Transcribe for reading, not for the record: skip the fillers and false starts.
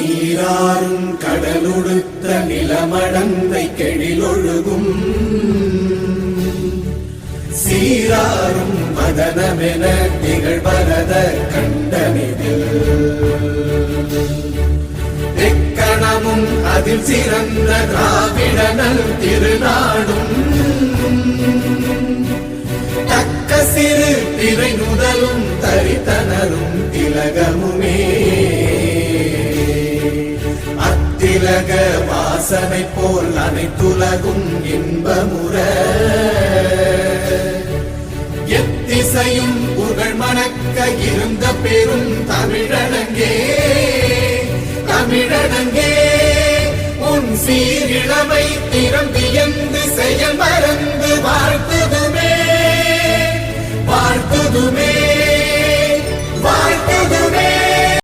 நீராறும் கடலுடுத்த நிலமடந்தை கெழிலொழுகும் சீராறும் மதனமென திகழ்வரத கண்டனிதில் எக்கணமும் அதில் சிறந்த திராவிடனல் திருநாடும் தக்க சிறு திரை நுதலும் தரித்தனரும் திலகமுமே அத்திலக வாசனை போல் அனைத்துலகும் இன்பமுற எத்திசையும் புகழ் மணக்க இருந்த பெரும் தமிழனங்கே